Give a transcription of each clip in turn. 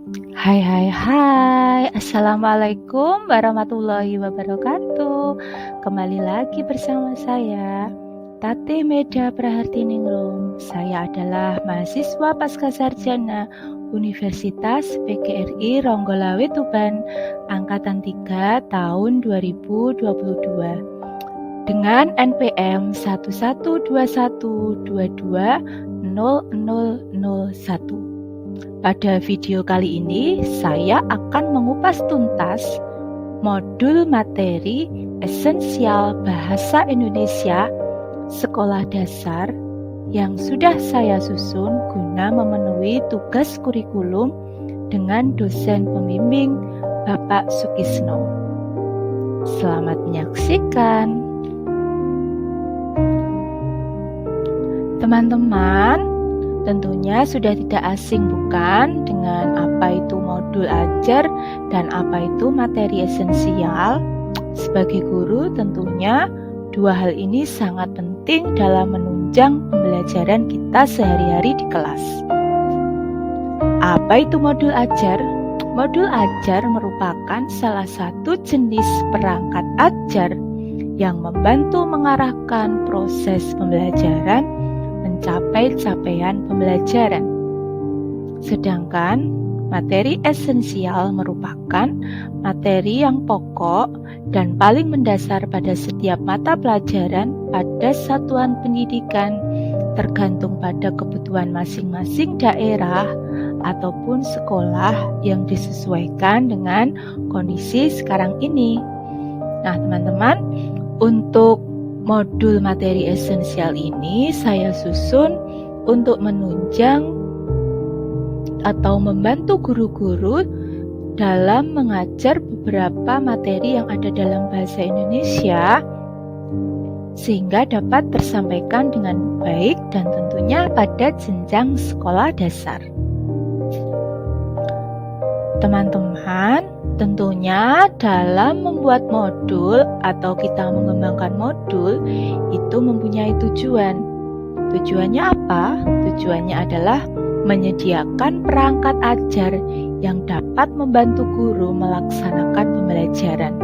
Hai hai hai, Assalamualaikum warahmatullahi wabarakatuh. Kembali lagi bersama saya, Tati Meda Prahartiningrum. Saya adalah mahasiswa Pascasarjana Universitas PGRI Ronggolawe Tuban, Angkatan 3 tahun 2022. Dengan NPM 1121220001. Pada video kali ini, saya akan mengupas tuntas modul materi esensial Bahasa Indonesia Sekolah Dasar yang sudah saya susun guna memenuhi tugas kurikulum dengan dosen pembimbing Bapak Sukisno. Selamat menyaksikan. Teman-teman, tentunya sudah tidak asing bukan dengan apa itu modul ajar dan apa itu materi esensial. Sebagai guru tentunya dua hal ini sangat penting dalam menunjang pembelajaran kita sehari-hari di kelas. Apa itu modul ajar? Modul ajar merupakan salah satu jenis perangkat ajar yang membantu mengarahkan proses pembelajaran mencapai capaian pembelajaran. Sedangkan materi esensial merupakan materi yang pokok dan paling mendasar pada setiap mata pelajaran pada satuan pendidikan tergantung pada kebutuhan masing-masing daerah ataupun sekolah yang disesuaikan dengan kondisi sekarang ini. Nah, teman-teman, untuk modul materi esensial ini saya susun untuk menunjang atau membantu guru-guru dalam mengajar beberapa materi yang ada dalam bahasa Indonesia sehingga dapat tersampaikan dengan baik dan tentunya pada jenjang sekolah dasar. Teman-teman, tentunya dalam membuat modul atau kita mengembangkan modul itu mempunyai tujuan. Tujuannya apa? Tujuannya adalah menyediakan perangkat ajar yang dapat membantu guru melaksanakan pembelajaran.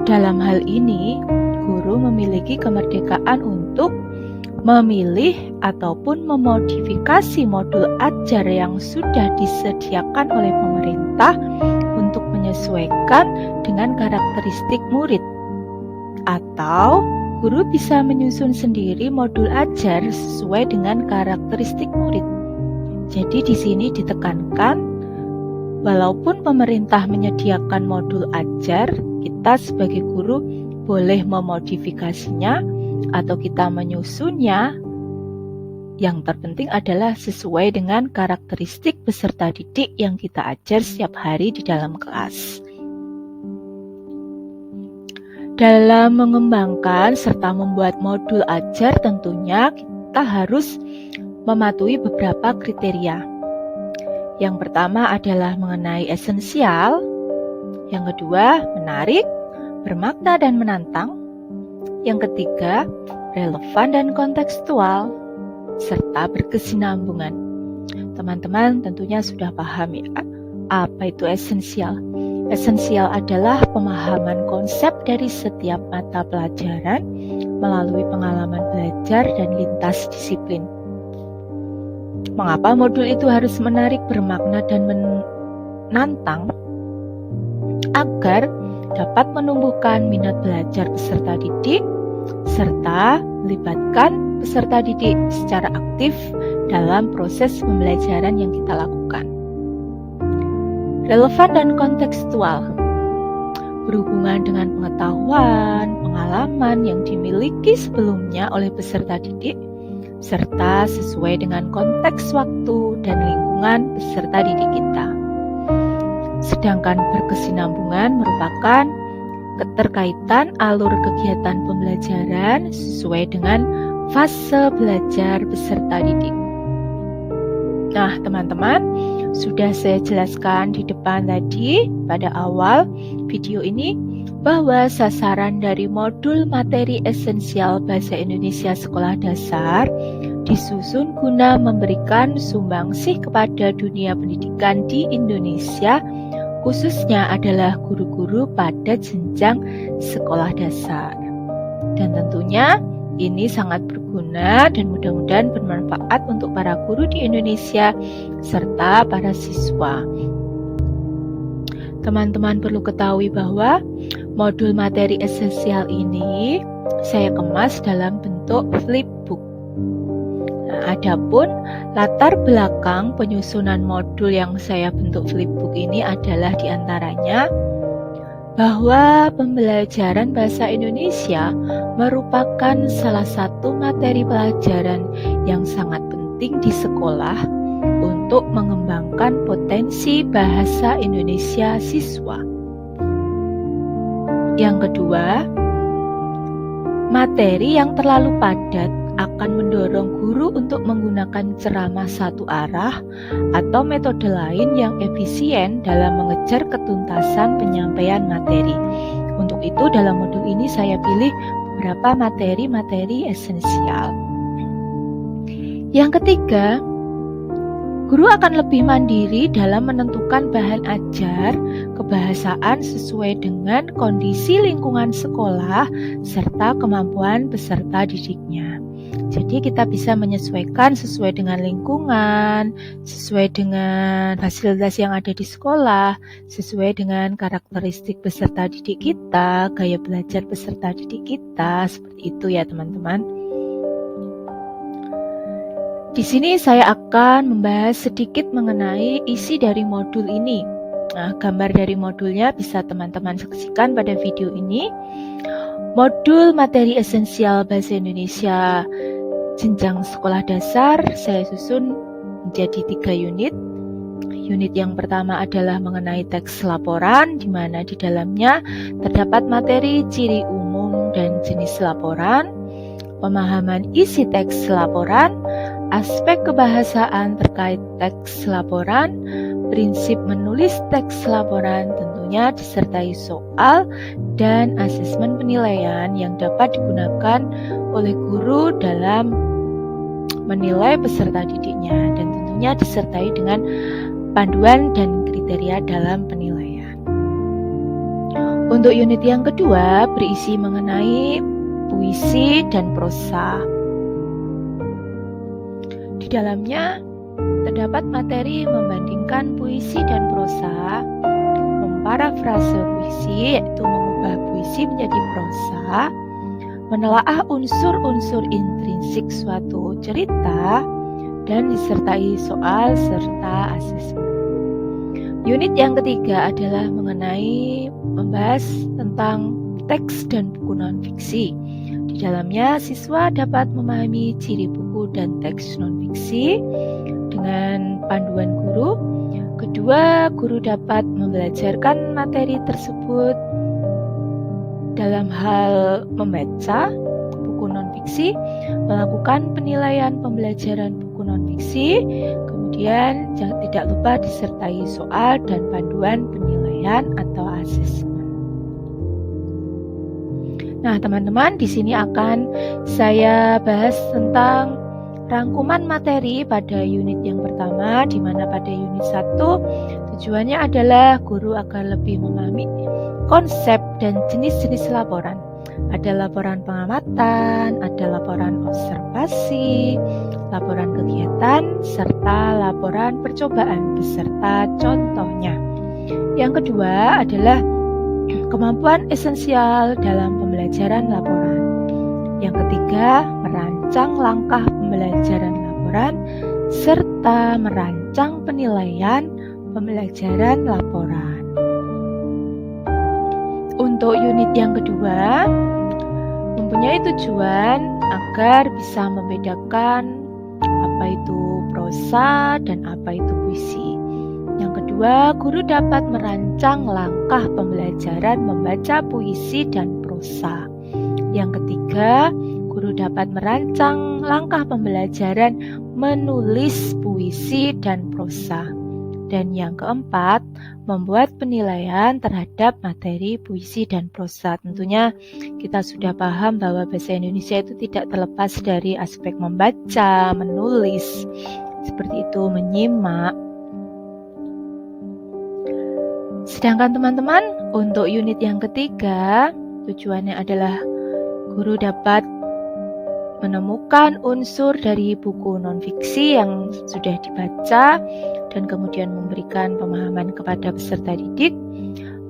Dalam hal ini, guru memiliki kemerdekaan untuk memilih ataupun memodifikasi modul ajar yang sudah disediakan oleh pemerintah untuk menyesuaikan dengan karakteristik murid. Atau guru bisa menyusun sendiri modul ajar sesuai dengan karakteristik murid. Jadi di sini ditekankan, walaupun pemerintah menyediakan modul ajar, kita sebagai guru boleh memodifikasinya atau kita menyusunnya. Yang terpenting adalah sesuai dengan karakteristik peserta didik yang kita ajar setiap hari di dalam kelas. Dalam mengembangkan serta membuat modul ajar tentunya kita harus mematuhi beberapa kriteria. Yang pertama adalah mengenai esensial, yang kedua menarik, bermakna dan menantang, yang ketiga relevan dan kontekstual, serta berkesinambungan. Teman-teman tentunya sudah paham ya, apa itu esensial. Esensial adalah pemahaman konsep dari setiap mata pelajaran melalui pengalaman belajar dan lintas disiplin. Mengapa modul itu harus menarik, bermakna, dan menantang? Agar dapat menumbuhkan minat belajar peserta didik serta melibatkan peserta didik secara aktif dalam proses pembelajaran yang kita lakukan. Relevan dan kontekstual berhubungan dengan pengetahuan, pengalaman yang dimiliki sebelumnya oleh peserta didik serta sesuai dengan konteks waktu dan lingkungan peserta didik kita. Sedangkan berkesinambungan merupakan keterkaitan alur kegiatan pembelajaran sesuai dengan fase belajar peserta didik. Nah, teman-teman, sudah saya jelaskan di depan tadi pada awal video ini bahwa sasaran dari modul materi esensial Bahasa Indonesia Sekolah Dasar disusun guna memberikan sumbangsih kepada dunia pendidikan di Indonesia, khususnya adalah guru-guru pada jenjang sekolah dasar. Dan tentunya ini sangat berguna dan mudah-mudahan bermanfaat untuk para guru di Indonesia serta para siswa. Teman-teman perlu ketahui bahwa modul materi esensial ini saya kemas dalam bentuk flipbook. Nah, adapun latar belakang penyusunan modul yang saya bentuk flipbook ini adalah diantaranya bahwa pembelajaran bahasa Indonesia merupakan salah satu materi pelajaran yang sangat penting di sekolah untuk mengembangkan potensi bahasa Indonesia siswa. Yang kedua, materi yang terlalu padat akan mendorong guru untuk menggunakan ceramah satu arah atau metode lain yang efisien dalam mengejar ketuntasan penyampaian materi. Untuk itu, dalam modul ini saya pilih beberapa materi-materi esensial. Yang ketiga, guru akan lebih mandiri dalam menentukan bahan ajar kebahasaan sesuai dengan kondisi lingkungan sekolah serta kemampuan peserta didiknya. Jadi kita bisa menyesuaikan sesuai dengan lingkungan, sesuai dengan fasilitas yang ada di sekolah, sesuai dengan karakteristik peserta didik kita, gaya belajar peserta didik kita, seperti itu ya teman-teman. Di sini saya akan membahas sedikit mengenai isi dari modul ini. Nah, gambar dari modulnya bisa teman-teman saksikan pada video ini. Modul materi esensial bahasa Indonesia jenjang sekolah dasar saya susun menjadi 3 unit. Unit yang pertama adalah mengenai teks laporan, di mana di dalamnya terdapat materi ciri umum dan jenis laporan, pemahaman isi teks laporan, aspek kebahasaan terkait teks laporan, prinsip menulis teks laporan, tentunya disertai soal dan asesmen penilaian yang dapat digunakan oleh guru dalam menilai peserta didiknya, dan tentunya disertai dengan panduan dan kriteria dalam penilaian. Untuk unit yang kedua berisi mengenai puisi dan prosa. Di dalamnya terdapat materi membandingkan puisi dan prosa, memparafrase puisi yaitu mengubah puisi menjadi prosa, menelaah unsur-unsur intrinsik suatu cerita, dan disertai soal serta asesmen. Unit yang ketiga adalah mengenai membahas tentang teks dan buku non-fiksi. Di dalamnya siswa dapat memahami ciri buku dan teks non-fiksi dengan panduan guru. Kedua, guru dapat membelajarkan materi tersebut dalam hal membaca buku non-fiksi, melakukan penilaian pembelajaran buku non-fiksi, kemudian tidak lupa disertai soal dan panduan penilaian atau asesmen. Nah, teman-teman, di sini akan saya bahas tentang rangkuman materi pada unit yang pertama, di mana pada unit 1 tujuannya adalah guru agar lebih memahami konsep dan jenis-jenis laporan. Ada laporan pengamatan, ada laporan observasi, laporan kegiatan, serta laporan percobaan beserta contohnya. Yang kedua adalah kemampuan esensial dalam pembelajaran laporan. Yang ketiga, merancang langkah pembelajaran laporan serta merancang penilaian pembelajaran laporan. Untuk unit yang kedua, mempunyai tujuan agar bisa membedakan apa itu prosa dan apa itu puisi. Yang kedua, guru dapat merancang langkah pembelajaran membaca puisi dan prosa. Yang ketiga, guru dapat merancang langkah pembelajaran menulis puisi dan prosa. Dan yang keempat, membuat penilaian terhadap materi puisi dan prosa. Tentunya kita sudah paham bahwa bahasa Indonesia itu tidak terlepas dari aspek membaca, menulis, seperti itu, menyimak. Sedangkan teman-teman, untuk unit yang ketiga, tujuannya adalah guru dapat menemukan unsur dari buku non-fiksi yang sudah dibaca dan kemudian memberikan pemahaman kepada peserta didik,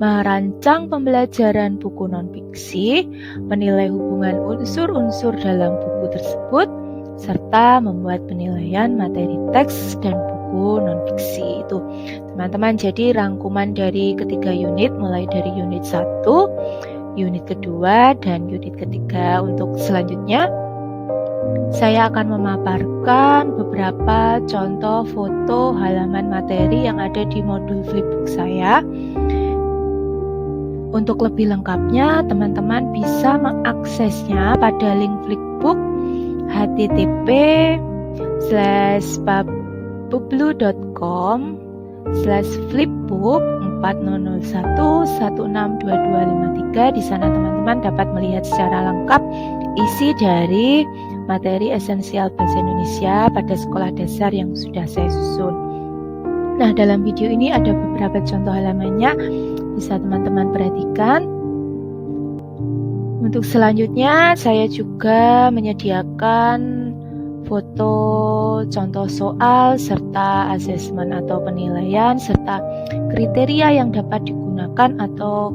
merancang pembelajaran buku non-fiksi, menilai hubungan unsur-unsur dalam buku tersebut, serta membuat penilaian materi teks dan buku non-fiksi. Itu teman-teman, jadi rangkuman dari ketiga unit mulai dari unit 1, unit kedua, dan unit ketiga. Untuk selanjutnya saya akan memaparkan beberapa contoh foto halaman materi yang ada di modul flipbook saya. Untuk lebih lengkapnya, teman-teman bisa mengaksesnya pada link flipbook http://publu.com/flipbook 4001162253. Di sana teman-teman dapat melihat secara lengkap isi dari materi esensial bahasa Indonesia pada sekolah dasar yang sudah saya susun. Nah, dalam video ini ada beberapa contoh halamannya, bisa teman-teman perhatikan. Untuk selanjutnya, saya juga menyediakan foto contoh soal serta asesmen atau penilaian serta kriteria yang dapat digunakan atau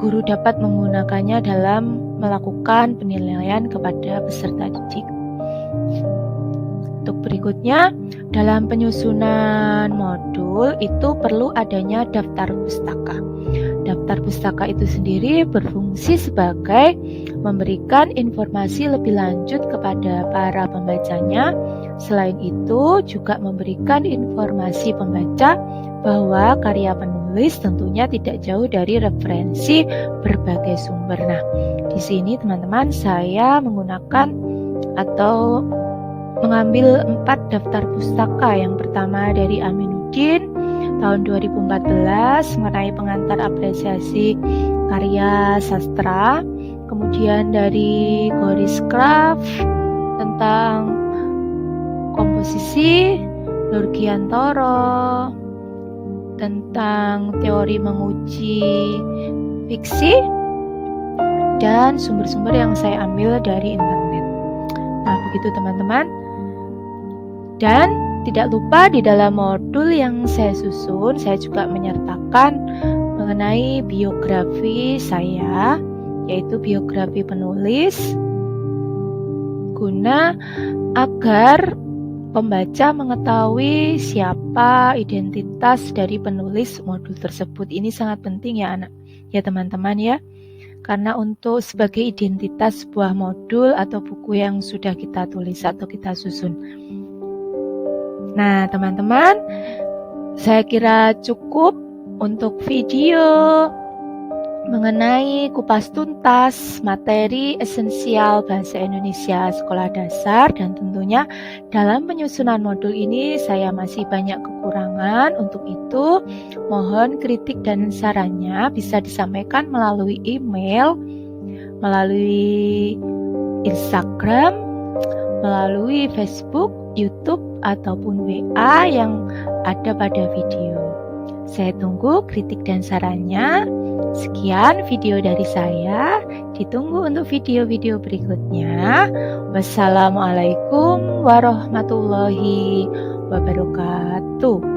guru dapat menggunakannya dalam melakukan penilaian kepada peserta didik. Untuk berikutnya, dalam penyusunan modul itu perlu adanya daftar pustaka. Daftar pustaka itu sendiri berfungsi sebagai memberikan informasi lebih lanjut kepada para pembacanya. Selain itu, juga memberikan informasi pembaca bahwa karya penulis tentunya tidak jauh dari referensi berbagai sumber. Nah, di sini teman-teman saya menggunakan atau mengambil 4 daftar pustaka. Yang pertama dari Aminuddin tahun 2014 mengenai pengantar apresiasi karya sastra. Kemudian dari Goris Craft tentang komposisi, Nurgiantoro tentang teori menguji fiksi, dan sumber-sumber yang saya ambil dari internet. Nah, begitu teman-teman. Dan tidak lupa di dalam modul yang saya susun, saya juga menyertakan mengenai biografi saya, yaitu biografi penulis, guna agar pembaca mengetahui siapa identitas dari penulis modul tersebut. Ini sangat penting ya teman-teman ya. Karena untuk sebagai identitas sebuah modul atau buku yang sudah kita tulis atau kita susun. Nah, teman-teman, saya kira cukup untuk video mengenai kupas tuntas materi esensial bahasa Indonesia sekolah dasar, dan tentunya dalam penyusunan modul ini saya masih banyak kekurangan. Untuk itu mohon kritik dan sarannya bisa disampaikan melalui email, melalui Instagram, melalui Facebook, YouTube, ataupun WA yang ada pada video. Saya tunggu kritik dan sarannya. Sekian video dari saya. Ditunggu untuk video-video berikutnya. Wassalamualaikum warahmatullahi wabarakatuh.